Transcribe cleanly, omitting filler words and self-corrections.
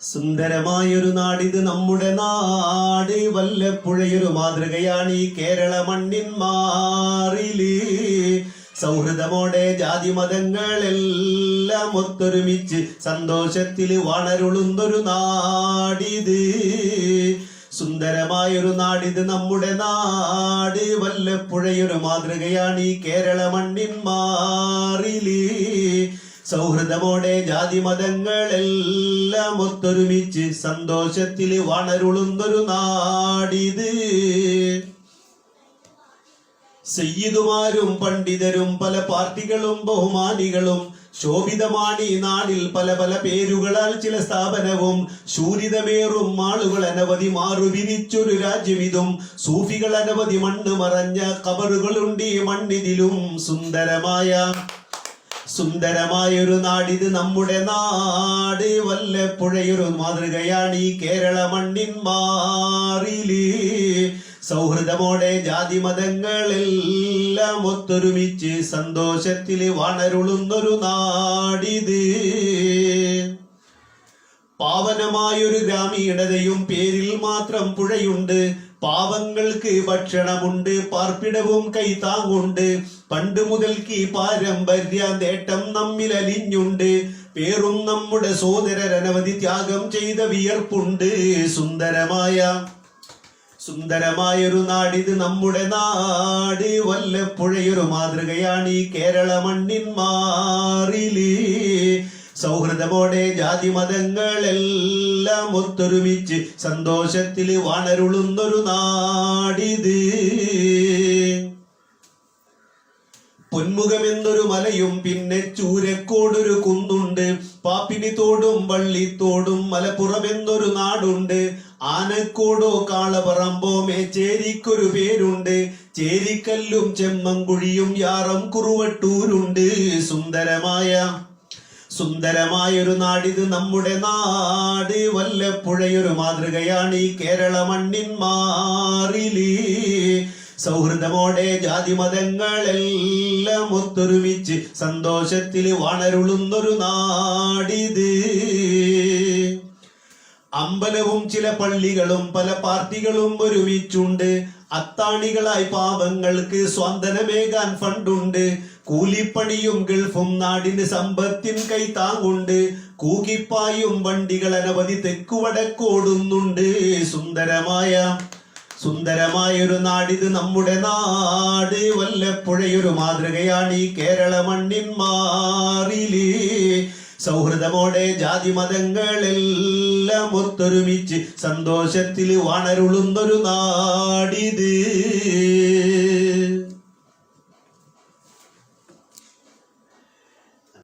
സുന്ദരമായൊരു നാടിത് നമ്മുടെ നാട്, വല്ലപ്പുഴയൊരു മാതൃകയാണ് ഈ കേരള മണ്ണിൻ മാറില്. സൗഹൃദമോടെ ജാതി മതങ്ങളെല്ലാം ഒത്തൊരുമിച്ച് സന്തോഷത്തിൽ വളരുളുന്നൊരു നാടിത്. സുന്ദരമായൊരു നാടിത് നമ്മുടെ നാട്, വല്ലപ്പുഴയൊരു മാതൃകയാണ് ഈ കേരള മണ്ണിൻ മാറില്. സൗഹൃദമോടെ ജാതി മതങ്ങളെല്ലാം ഒത്തൊരുമിച്ച് സന്തോഷത്തിൽ വളരുളുന്നൊരു നാടിത്. സയ്യിദുമാരും പണ്ഡിതരും പല പാർട്ടികളും ബഹുമാനികളും ശോഭിതമാണ് ഈ നാടിൽ പല പല പേരുകളാൽ ചില സ്ഥാപനവും. ശൂരിതമേറും ആളുകൾ അനവധി മാറുവിരിച്ചൊരു രാജ്യമിതും. സൂഫികൾ അനവധി മണ്ണ് മറഞ്ഞ ഖബറുകളുണ്ട് ഈ മണ്ണിതിലും. സുന്ദരമായൊരു നാടിത് നമ്മുടെ നാട്, വല്ലപ്പുഴയൊരു മാതൃകയാണ് ഈ കേരള മണ്ണിൻ മാറില്. സൗഹൃദമോടെ ജാതി മതങ്ങളെല്ലാം ഒത്തൊരുമിച്ച് സന്തോഷത്തിൽ വളരുളുന്നൊരു നാടിത്. പാവനമായൊരു ഗ്രാമീണതയും പേരിൽ മാത്രം പുഴയുണ്ട്. പാവങ്ങൾക്ക് ഭക്ഷണമുണ്ട്, പാർപ്പിടവും കൈത്താങ്ങുണ്ട്. പണ്ട് മുതൽക്ക് പാരമ്പര്യ നേട്ടം നമ്മിൽ അലിഞ്ഞുണ്ട്. പേറും നമ്മുടെ സോദരനവധി ത്യാഗം ചെയ്ത വിയർപ്പുണ്ട്. സുന്ദരമായൊരു നാടിത് നമ്മുടെ നാട്, വല്ലപ്പുഴയൊരു മാതൃകയാണ് ഈ കേരള മണ്ണിൻ മാറില്. സൗഹൃദമോടെ ജാതി മതങ്ങളെല്ലാം ഒത്തൊരുമിച്ച് സന്തോഷത്തിൽ വളരുളുന്നൊരു നാടിത്. പൊന്മുഖമെന്നൊരു മലയും പിന്നെ ചൂരക്കോടൊരു കുന്നുണ്ട്. പാപ്പിനി തോടും വള്ളിത്തോടും മലപ്പുറമെന്നൊരു നാടുണ്ട്. ആനക്കോടോ കാളപറമ്പോ മേച്ചേരിക്കൊരു പേരുണ്ട്. ചേരിക്കല്ലും ചെമ്മൻകുഴിയും യാറം കുറുവട്ടൂരുണ്ട്. സുന്ദരമായൊരു നാടിത് നമ്മുടെ നാട്, വല്ലപ്പുഴയൊരു മാതൃകയാണ് ഈ കേരള മണ്ണിൻ മാറില്. സൗഹൃദമോടെ ജാതി മതങ്ങളെല്ലാം ഒത്തൊരുമിച്ച് സന്തോഷത്തിൽ വളരുളുന്നൊരു നാടിത്. അമ്പലവും ചില പള്ളികളും പല പാർട്ടികളും ഒരുമിച്ചുണ്ട്. അത്താണികളായി പാവങ്ങൾക്ക് സ്വാന്തനമേകാൻ ഫണ്ടുണ്ട്. കൂലിപ്പണിയും ഗൾഫും നാടിന് സമ്പത്തിൻ കൈത്താങ്ങുണ്ട്. കൂകിപ്പായും വണ്ടികൾ അനവധി തെക്കുവടക്കോടുന്നുണ്ട്. സുന്ദരമായൊരു നാടിത് നമ്മുടെ നാട്, വല്ലപ്പുഴയൊരു മാതൃകയാണ് ഈ കേരള മണ്ണിൻ മാറില്. സൗഹൃദമോടെ ജാതി മതങ്ങളെല്ലാം ഒത്തൊരുമിച്ച് സന്തോഷത്തിൽ വളരുളുന്നൊരു നാടിത്.